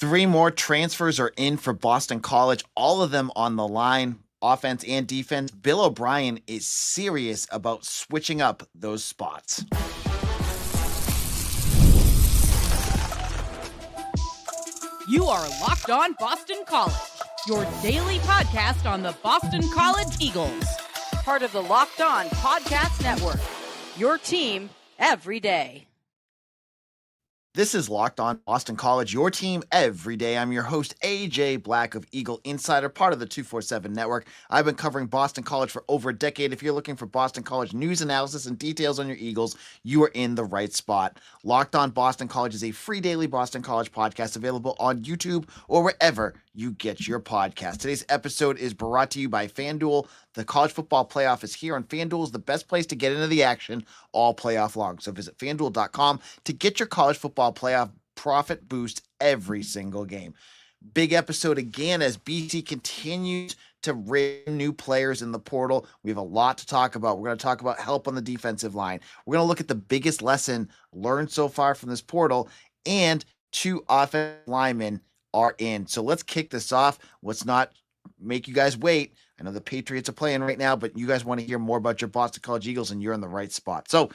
Three more transfers are in for Boston College, all of them on the line, offense and defense. Bill O'Brien is serious about switching up those spots. You are Locked On Boston College, your daily podcast on the Boston College Eagles. Part of the Locked On Podcast Network, your team every day. This is Locked On Boston College, your team every day. I'm your host, AJ Black of Eagle Insider, part of the 247 Network. I've been covering Boston College for over a decade. If you're looking for Boston College news, analysis, and details on your Eagles, you are in the right spot. Locked On Boston College is a free daily Boston College podcast available on YouTube or wherever you get your podcast. Today's episode is brought to you by FanDuel. The college football playoff is here, and FanDuel is the best place to get into the action all playoff long. So visit FanDuel.com to get your college football playoff profit boost every single game. Big episode again as BC continues to raise new players in the portal. We have a lot to talk about. We're going to talk about help on the defensive line. We're going to look at the biggest lesson learned so far from this portal, and 2 offensive linemen are in. So let's kick this off. Let's not make you guys wait. I know the Patriots are playing right now, but you guys want to hear more about your Boston College Eagles, and you're in the right spot. So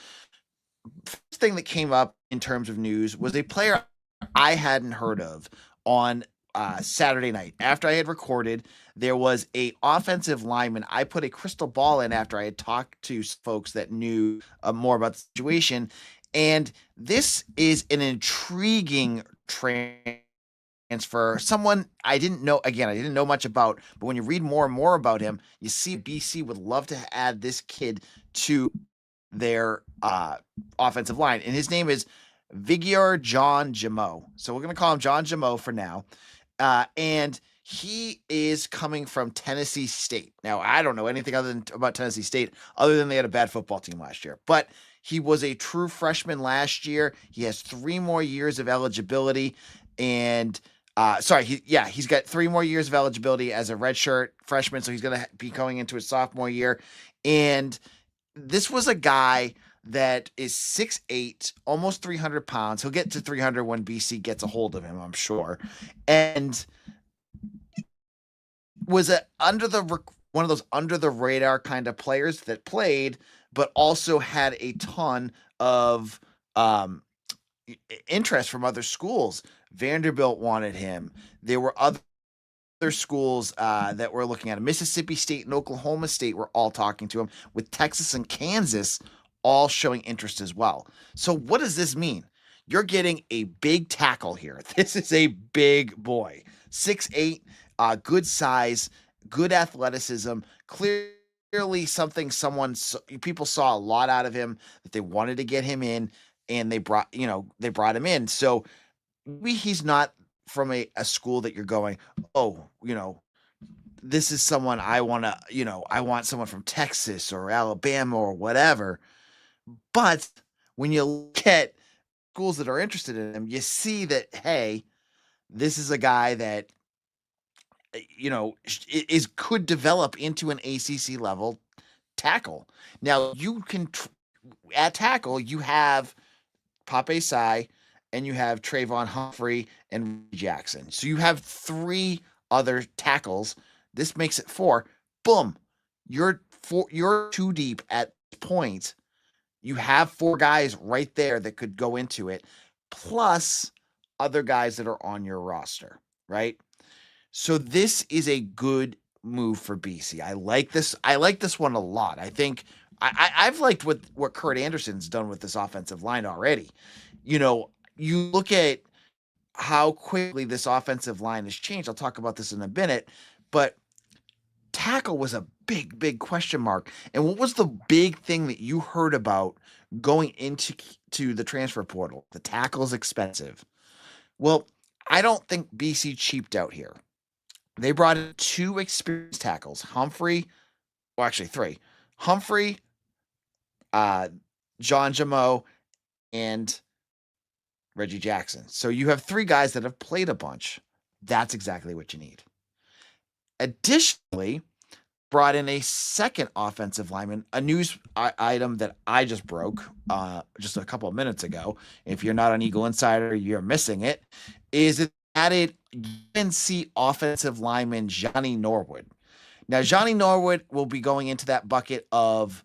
first thing that came up in terms of news was a player I hadn't heard of on Saturday night. After I had recorded, there was a offensive lineman. I put a crystal ball in after I had talked to folks that knew more about the situation. And this is an intriguing transfer. Someone I didn't know, again, I didn't know much about, but when you read more and more about him, you see BC would love to add this kid to their offensive line. And his name is Veguer Jean Jumeau. So we're going to call him Jean Jumeau for now. And he is coming from Tennessee State. Now, I don't know anything about Tennessee State other than they had a bad football team last year. But he was a true freshman last year. He has 3 more years of eligibility. And he's got 3 more years of eligibility as a redshirt freshman. So he's going to be going into his sophomore year. And this was a guy that is 6'8", almost 300 pounds. He'll get to 300 when BC gets a hold of him, I'm sure. And was one of those under the radar kind of players that played, but also had a ton of interest from other schools. Vanderbilt wanted him. There were other schools that were looking at him. Mississippi State and Oklahoma State were all talking to him, with Texas and Kansas all showing interest as well. So what does this mean? You're getting a big tackle here. This is a big boy. 6'8", good size, good athleticism, clearly something people saw a lot out of him, that they wanted to get him in, and they brought him in. So maybe he's not from a school that you're going, this is someone I want someone from Texas or Alabama or whatever. But when you look at schools that are interested in him, you see that, hey, this is a guy that, could develop into an ACC level tackle. Now, you can, at tackle, you have Pape Sai, and you have Trayvon Humphrey and Jackson. So you have 3 other tackles. This makes it 4. Boom. You're 2 deep at point. You have 4 guys right there that could go into it, plus other guys that are on your roster, right? So this is a good move for BC. I like this. I like this one a lot. I think I've liked what Kurt Anderson's done with this offensive line already. You look at how quickly this offensive line has changed. I'll talk about this in a minute, but tackle was a big, big question mark. And what was the big thing that you heard about going into the transfer portal? The tackle's expensive. Well, I don't think BC cheaped out here. They brought in 2 experienced tackles, 3. Humphrey, Jean Jumeau, and Reggie Jackson. So you have 3 guys that have played a bunch. That's exactly what you need. Additionally, brought in a second offensive lineman, a news item that I just broke just a couple of minutes ago. If you're not on Eagle Insider, you're missing it. Is that added UNC offensive lineman Jani Norwood. Now, Jani Norwood will be going into that bucket of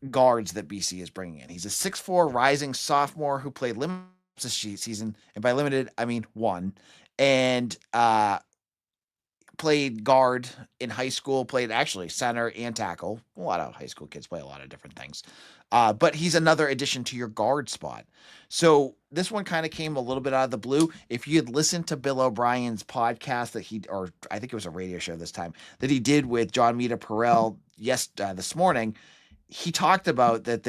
guards that BC is bringing in. He's a 6'4" rising sophomore who played limited this season, and by limited, I mean one, and played guard in high school, played actually center and tackle. A lot of high school kids play a lot of different things. But he's another addition to your guard spot. So this one kind of came a little bit out of the blue. If you had listened to Bill O'Brien's podcast or I think it was a radio show this time, that he did with John Mita Perrell this morning, he talked about that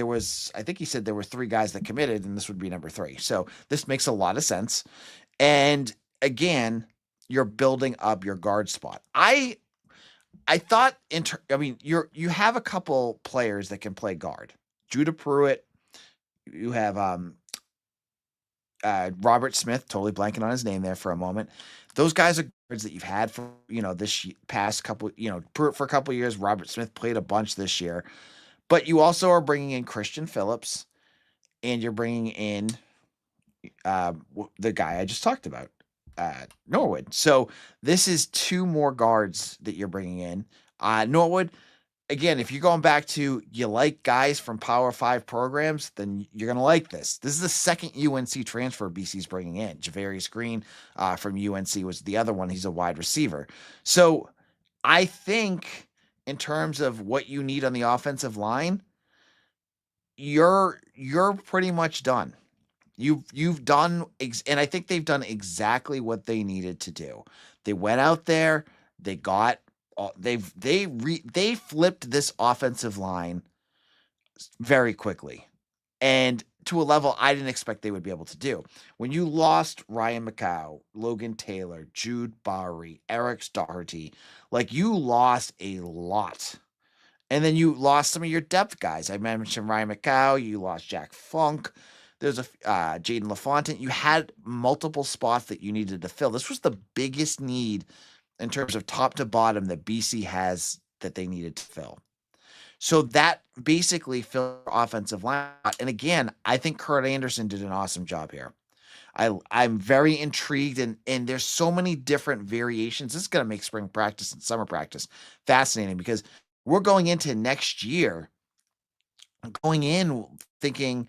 I think he said there were 3 guys that committed, and this would be number 3. So this makes a lot of sense. And again, you're building up your guard spot. I thought, you have a couple players that can play guard. Judah Pruitt, you have Robert Smith, totally blanking on his name there for a moment. Those guys are guards that you've had for, this past couple, Pruitt for a couple of years. Robert Smith played a bunch this year. But you also are bringing in Christian Phillips, and you're bringing in the guy I just talked about, Norwood. So this is 2 more guards that you're bringing in. Norwood, again, if you're going back to you like guys from Power 5 programs, then you're going to like this. This is the second UNC transfer BC's bringing in. Javarius Green from UNC was the other one. He's a wide receiver. So I think in terms of what you need on the offensive line, you're pretty much done. You've done, and I think they've done exactly what they needed to do. They went out there, they flipped this offensive line very quickly, and to a level I didn't expect they would be able to do. When you lost Ryan McCow, Logan Taylor, Jude Bowery, Eric Doherty, you lost a lot. And then you lost some of your depth guys. I mentioned Ryan McCow. You lost Jack Funk. There's Jaden LaFontaine. You had multiple spots that you needed to fill. This was the biggest need in terms of top to bottom that BC has that they needed to fill. So that basically filled offensive line. And again, I think Kurt Anderson did an awesome job here. I'm very intrigued, and there's so many different variations. This is going to make spring practice and summer practice fascinating, because we're going into next year, going in thinking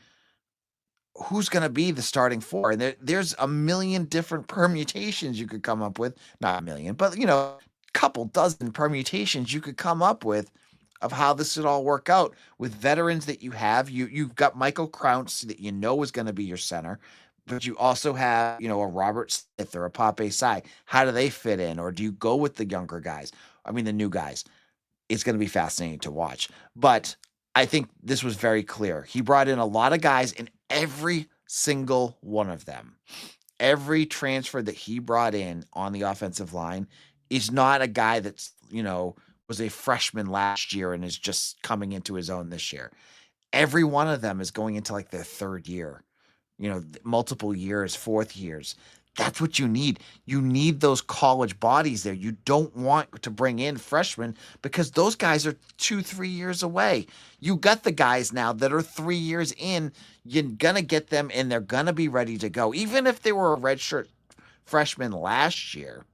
who's going to be the starting 4. And there's a million different permutations you could come up with. Not a million, but a couple dozen permutations you could come up with of how this would all work out with veterans that you have. You've got Michael Kraunz that is going to be your center, but you also have, a Robert Smith or a Pape Sai. How do they fit in? Or do you go with the younger guys? The new guys. It's going to be fascinating to watch. But I think this was very clear. He brought in a lot of guys, and every single one of them, every transfer that he brought in on the offensive line is not a guy that's, was a freshman last year and is just coming into his own this year. Every one of them is going into their 3rd year, multiple years, 4th years. That's what you need. You need those college bodies there. You don't want to bring in freshmen because those guys are 2-3 years away. You got the guys now that are 3 years in. You're going to get them, and they're going to be ready to go. Even if they were a redshirt freshman last year,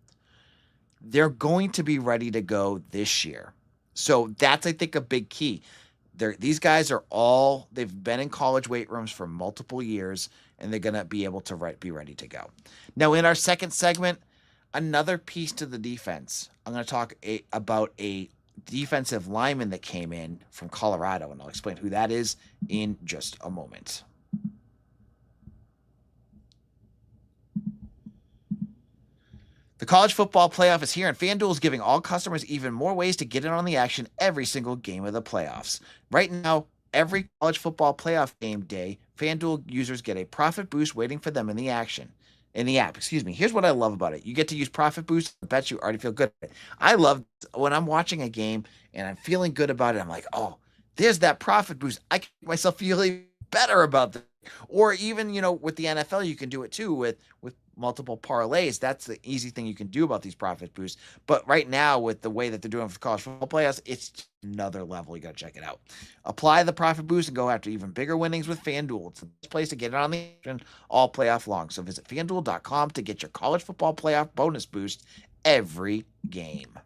they're going to be ready to go this year. So that's, I think, a big key. These guys they've been in college weight rooms for multiple years, and they're going to be able to be ready to go. Now, in our second segment, another piece to the defense. I'm going to talk about a defensive lineman that came in from Colorado, and I'll explain who that is in just a moment. The college football playoff is here, and FanDuel is giving all customers even more ways to get in on the action every single game of the playoffs. Right now, every college football playoff game day, FanDuel users get a profit boost waiting for them in the app. Here's what I love about it. You get to use profit boost. I bet you already feel good. I love when I'm watching a game and I'm feeling good about it. I'm like, oh, there's that profit boost. I can make myself feeling better about it Or even, with the NFL, you can do it too with multiple parlays. That's the easy thing you can do about these profit boosts. But right now, with the way that they're doing for college football playoffs, it's another level. You got to check it out. Apply the profit boost and go after even bigger winnings with FanDuel. It's the best place to get it on the action all playoff long. So visit FanDuel.com to get your college football playoff bonus boost every game.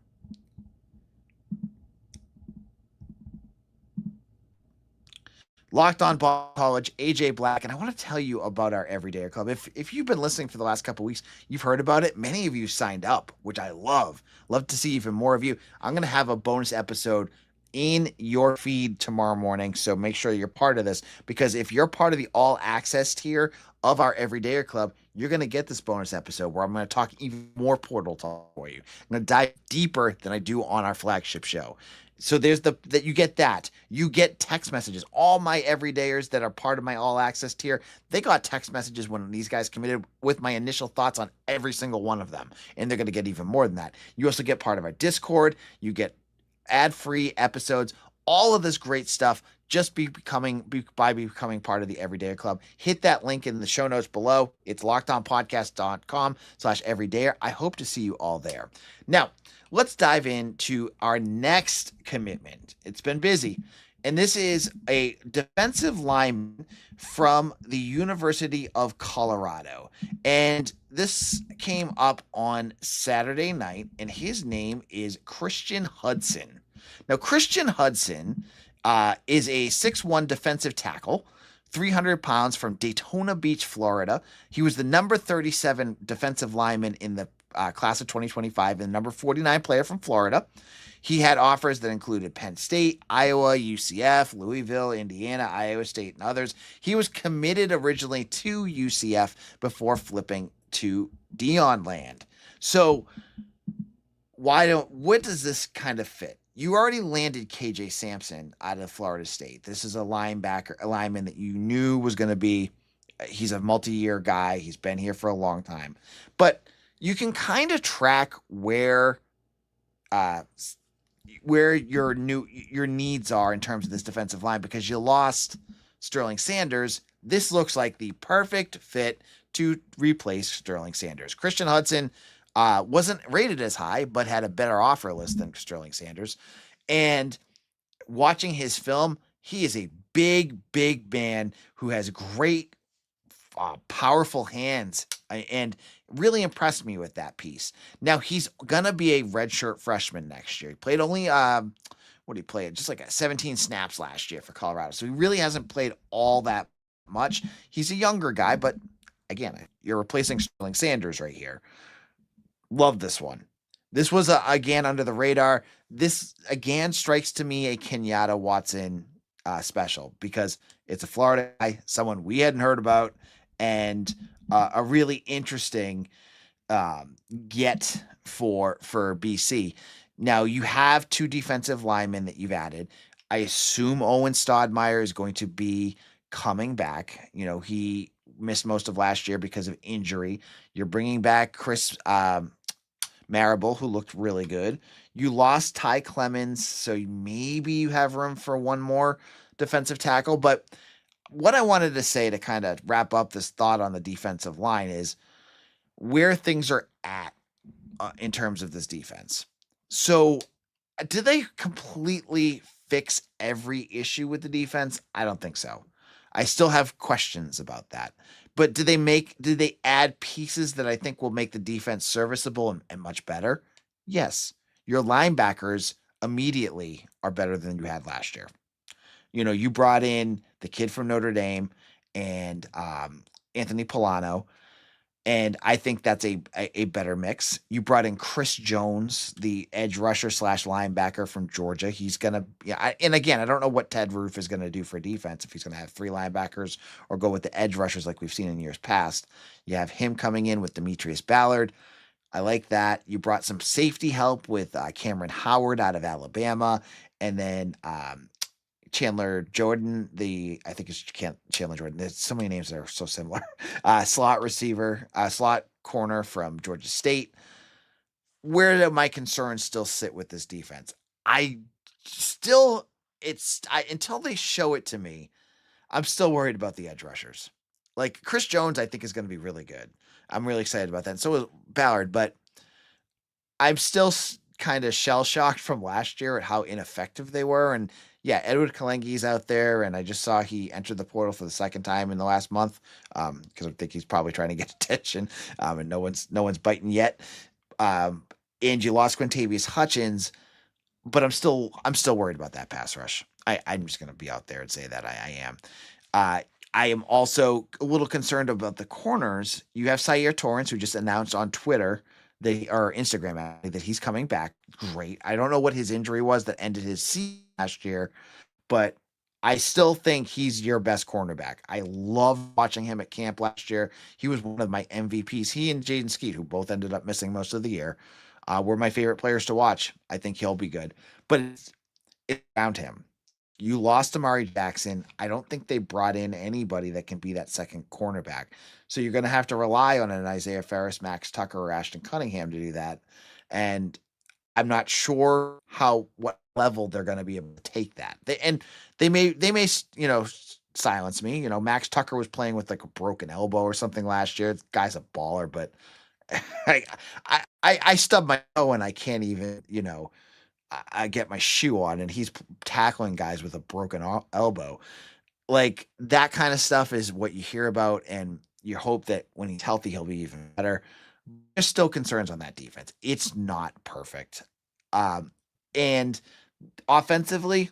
Locked on Ball College, AJ Black, and I want to tell you about our Everyday Club. If you've been listening for the last couple weeks, you've heard about it. Many of you signed up, which I love. Love to see even more of you. I'm going to have a bonus episode in your feed tomorrow morning, so make sure you're part of this, because if you're part of the all access tier of our Everyday Club, you're going to get this bonus episode where I'm going to talk even more portal talk for you. I'm going to dive deeper than I do on our flagship show. So there's that you get that. You get text messages. All my everydayers that are part of my all access tier, they got text messages when these guys committed with my initial thoughts on every single one of them. And they're going to get even more than that. You also get part of our Discord. You get ad-free episodes, all of this great stuff just by becoming part of the Everyday Club. Hit that link in the show notes below. It's lockedonpodcast.com/everydayer. I hope to see you all there. Now, let's dive into our next commitment. It's been busy. And this is a defensive lineman from the University of Colorado. And this came up on Saturday night, and his name is Christian Hudson. Now, Christian Hudson is a 6'1" defensive tackle, 300 pounds, from Daytona Beach, Florida. He was the number 37 defensive lineman in the class of 2025 and the number 49 player from Florida. He had offers that included Penn State, Iowa, UCF, Louisville, Indiana, Iowa State, and others. He was committed originally to UCF before flipping to Dion Land. So what does this kind of fit? You already landed KJ Sampson out of Florida State. This is a lineman that you knew was going to be, he's a multi-year guy. He's been here for a long time. But you can kind of track where your needs are in terms of this defensive line, because you lost Sterling Sanders. This looks like the perfect fit to replace Sterling Sanders. Christian Hudson wasn't rated as high, but had a better offer list than Sterling Sanders. And watching his film, he is a big, big man who has great, powerful hands, and really impressed me with that piece. Now, he's going to be a redshirt freshman next year. He played only, what did he play? Just like 17 snaps last year for Colorado. So he really hasn't played all that much. He's a younger guy, but again, you're replacing Sterling Sanders right here. Love this one. This was, again, under the radar. This, again, strikes to me a Kenyatta Watson special, because it's a Florida guy, someone we hadn't heard about, and a really interesting get for BC. Now, you have two defensive linemen that you've added. I assume Owen Stodmeyer is going to be coming back. He missed most of last year because of injury. You're bringing back Chris Marable, who looked really good. You lost Ty Clemens, so maybe you have room for one more defensive tackle. But what I wanted to say to kind of wrap up this thought on the defensive line is where things are at in terms of this defense. So did they completely fix every issue with the defense? I don't think so. I still have questions about that. But did they add pieces that I think will make the defense serviceable and much better? Yes. Your linebackers immediately are better than you had last year. You brought in the kid from Notre Dame and Anthony Polano, and I think that's a better mix. You brought in Chris Jones, the edge rusher / linebacker from Georgia. He's going to, and again, I don't know what Ted Roof is going to do for defense, if he's going to have three linebackers or go with the edge rushers like we've seen in years past. You have him coming in with Demetrius Ballard. I like that. You brought some safety help with Cameron Howard out of Alabama, and then Chandler Jordan, I think it's Chandler Jordan. There's so many names that are so similar. Slot receiver, slot corner from Georgia State. Where do my concerns still sit with this defense? Until they show it to me, I'm still worried about the edge rushers. Like Chris Jones, I think is going to be really good. I'm really excited about that. And so is Ballard, but I'm still kind of shell shocked from last year at how ineffective they were. And yeah, Edward Kalengi's out there, and I just saw he entered the portal for the second time in the last month because I think he's probably trying to get attention, and no one's biting yet. Um, and you lost Quintavious Hutchins, but I'm still worried about that pass rush. I'm just gonna be out there and say that I am. Uh, I am also a little concerned about the corners. You have Sayer Torrance, who just announced on Twitter or Instagram actually, that he's coming back. Great. I don't know what his injury was that ended his season last year, but I still think he's your best cornerback. I love watching him at camp last year. He was one of my MVPs. He and Jaden Skeet, who both ended up missing most of the year, were my favorite players to watch. I think he'll be good, but it's around him. You lost Amari Jackson. I don't think they brought in anybody that can be that second cornerback. So you're going to have to rely on an Isaiah Ferris, Max Tucker, or Ashton Cunningham to do that. And I'm not sure what level they're going to be able to take that. They may silence me. Max Tucker was playing with like a broken elbow or something last year. The guy's a baller, but I I stub my toe and I can't even I get my shoe on and he's tackling guys with a broken elbow. Like that kind of stuff is what you hear about, and you hope that when he's healthy, he'll be even better. There's still concerns on that defense. It's not perfect. Um, and offensively,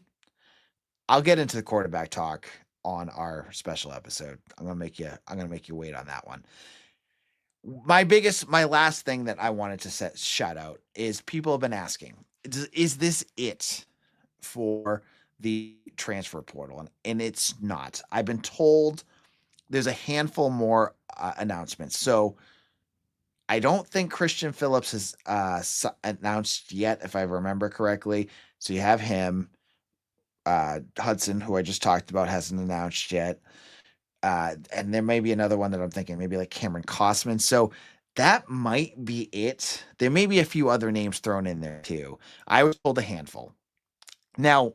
I'll get into the quarterback talk on our special episode. I'm gonna make you wait on that one. My last thing that I wanted to shout out is people have been asking, is this it for the transfer portal? And it's not. I've been told there's a handful more announcements. So I don't think Christian Phillips has announced yet, if I remember correctly. So you have him. Hudson, who I just talked about, hasn't announced yet. And there may be another one that I'm thinking, maybe like Cameron Costman. So that might be it. There may be a few other names thrown in there too. I was told a handful. Now,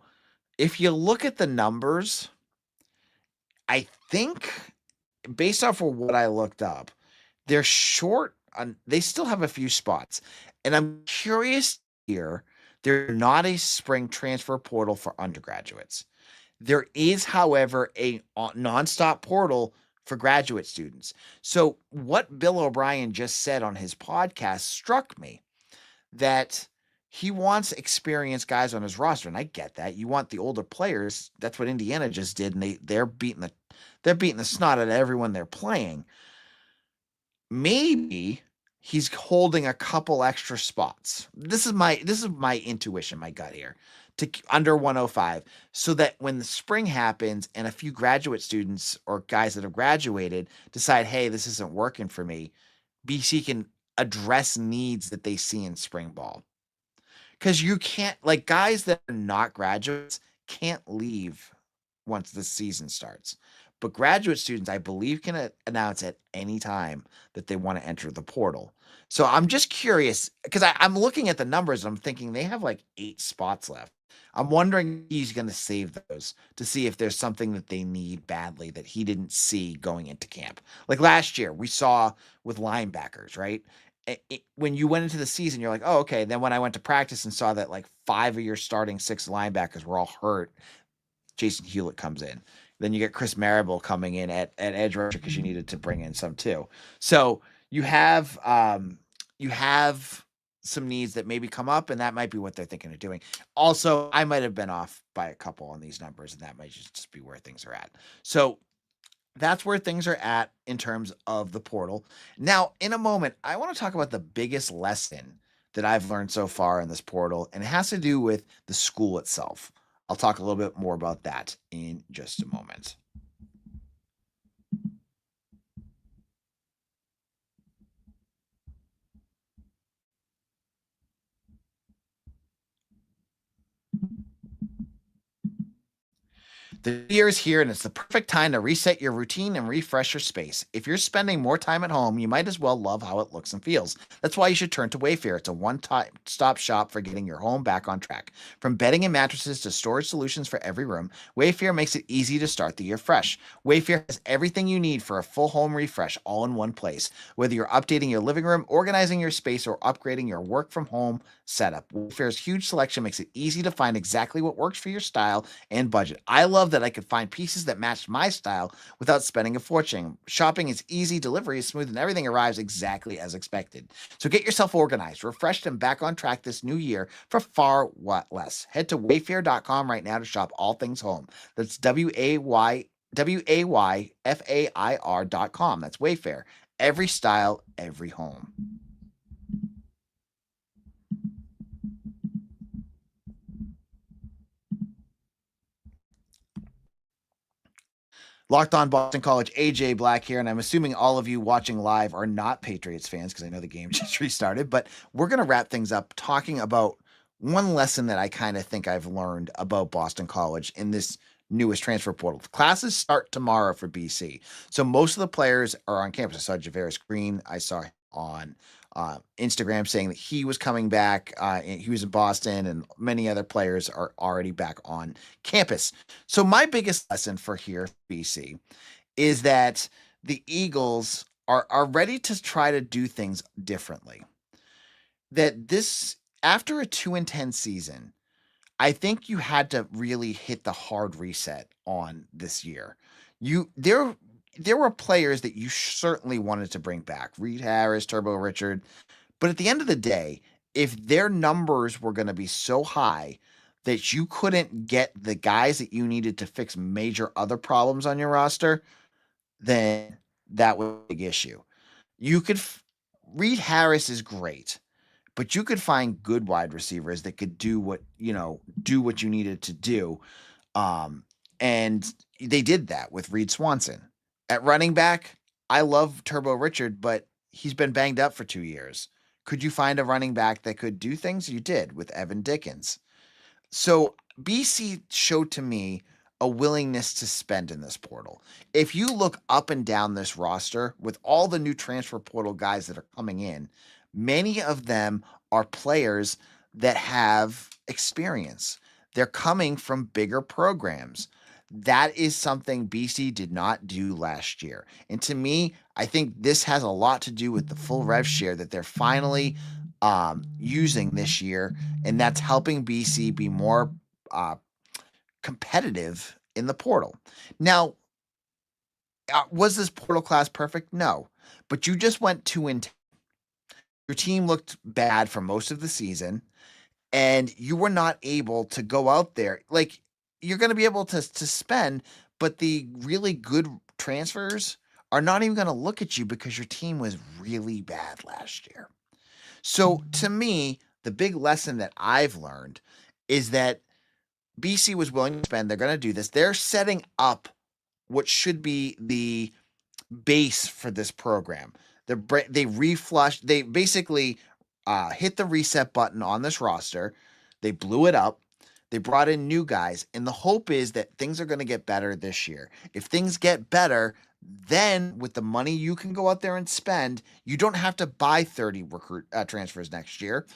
if you look at the numbers, I think based off of what I looked up, they're short on, they still have a few spots. And I'm curious here, they're not a spring transfer portal for undergraduates. There is, however, a nonstop portal for graduate students. So what Bill O'Brien just said on his podcast struck me, that he wants experienced guys on his roster, and I get that. You want the older players. That's what Indiana just did, and they're beating the snot out of everyone they're playing. Maybe he's holding a couple extra spots. This is my intuition, my gut here, to under 105, so that when the spring happens and a few graduate students or guys that have graduated decide, hey, this isn't working for me, BC can address needs that they see in spring ball. Because you can't, like, guys that are not graduates can't leave once the season starts. But graduate students, I believe, can announce at any time that they want to enter the portal. So I'm just curious because I'm looking at the numbers and I'm thinking they have like 8 spots left. I'm wondering if he's going to save those to see if there's something that they need badly that he didn't see going into camp. Like last year, we saw with linebackers, right? When you went into the season, you're like, oh, okay. Then when I went to practice and saw that like 5 of your starting 6 linebackers were all hurt, Jason Hewlett comes in. Then you get Chris Marable coming in at edge rusher because you needed to bring in some too. So you have some needs that maybe come up, and that might be what they're thinking of doing. Also, I might have been off by a couple on these numbers, and that might just be where things are at. So that's where things are at in terms of the portal. Now, in a moment, I want to talk about the biggest lesson that I've learned so far in this portal, and it has to do with the school itself. I'll talk a little bit more about that in just a moment. The new year is here, and it's the perfect time to reset your routine and refresh your space. If you're spending more time at home, you might as well love how it looks and feels. That's why you should turn to Wayfair. It's a one-stop shop for getting your home back on track. From bedding and mattresses to storage solutions for every room, Wayfair makes it easy to start the year fresh. Wayfair has everything you need for a full home refresh all in one place. Whether you're updating your living room, organizing your space, or upgrading your work from home setup, Wayfair's huge selection makes it easy to find exactly what works for your style and budget. I love that I could find pieces that matched my style without spending a fortune. Shopping is easy, delivery is smooth, and everything arrives exactly as expected. So get yourself organized, refreshed, and back on track this new year for far less. Head to wayfair.com right now to shop all things home. That's WAYFAIR.com. That's Wayfair. Every style, every home. Locked on Boston College, AJ Black here, and I'm assuming all of you watching live are not Patriots fans because I know the game just restarted. But we're going to wrap things up talking about one lesson that I kind of think I've learned about Boston College in this newest transfer portal. Classes start tomorrow for BC. So most of the players are on campus. I saw Javarius Green. I saw him on Instagram saying that he was coming back. He was in Boston, and many other players are already back on campus. So my biggest lesson for here, BC, is that the Eagles are ready to try to do things differently. That this after a 2-10 season, I think you had to really hit the hard reset on this year. You there were players that you certainly wanted to bring back. Reed Harris, Turbo Richard, but at the end of the day, if their numbers were going to be so high that you couldn't get the guys that you needed to fix major other problems on your roster, then that was a big issue. You could Reed Harris is great, but you could find good wide receivers that could do what you needed to do. And they did that with Reed Swanson. At running back, I love Turbo Richard, but he's been banged up for 2 years. Could you find a running back that could do things? You did with Evan Dickens. So BC showed to me a willingness to spend in this portal. If you look up and down this roster with all the new transfer portal guys that are coming in, many of them are players that have experience. They're coming from bigger programs. That is something BC did not do last year. And to me, I think this has a lot to do with the full rev share that they're finally using this year. And that's helping BC be more competitive in the portal. Now, was this portal class perfect? No. But you just went 2-10. Your team looked bad for most of the season, and you were not able to go out there. Like, you're going to be able to spend, but the really good transfers are not even going to look at you because your team was really bad last year. So to me, the big lesson that I've learned is that BC was willing to spend. They're going to do this. They're setting up what should be the base for this program. They reflushed. They basically hit the reset button on this roster. They blew it up. They brought in new guys, and the hope is that things are going to get better this year. If things get better, then with the money you can go out there and spend, you don't have to buy 30 transfers next year,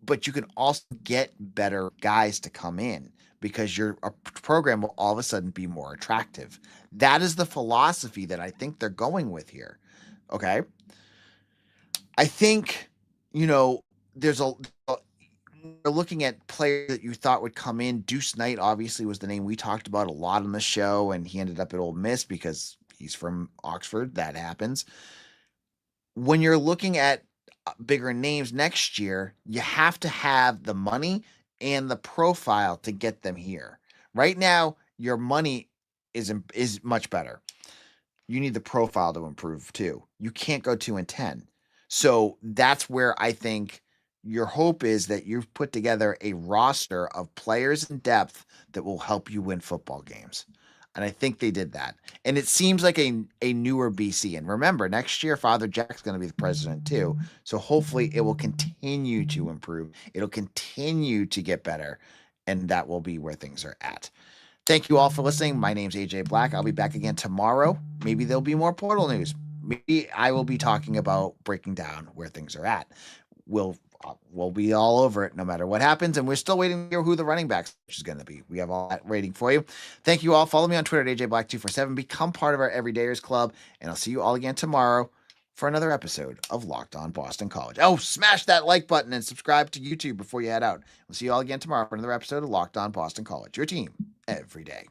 but you can also get better guys to come in because your program will all of a sudden be more attractive. That is the philosophy that I think they're going with here. Okay. I think, there's looking at players that you thought would come in. Deuce Knight obviously was the name we talked about a lot on the show, and he ended up at Ole Miss because he's from Oxford. That happens. When you're looking at bigger names next year, you have to have the money and the profile to get them here. Right now, your money is much better. You need the profile to improve too. You can't go 2-10. So that's where I think your hope is that you've put together a roster of players in depth that will help you win football games. And I think they did that. And it seems like a newer BC. And remember, next year, Father Jack's going to be the president too. So hopefully it will continue to improve. It'll continue to get better. And that will be where things are at. Thank you all for listening. My name's AJ Black. I'll be back again tomorrow. Maybe there'll be more portal news. Maybe I will be talking about breaking down where things are at. We'll be all over it no matter what happens, and we're still waiting to hear who the running backs is going to be. We have all that waiting for you. Thank you all. Follow me on Twitter at AJBlack247. Become part of our Everydayers Club, and I'll see you all again tomorrow for another episode of Locked On Boston College. Oh, smash that like button and subscribe to YouTube before you head out. We'll see you all again tomorrow for another episode of Locked On Boston College, your team every day.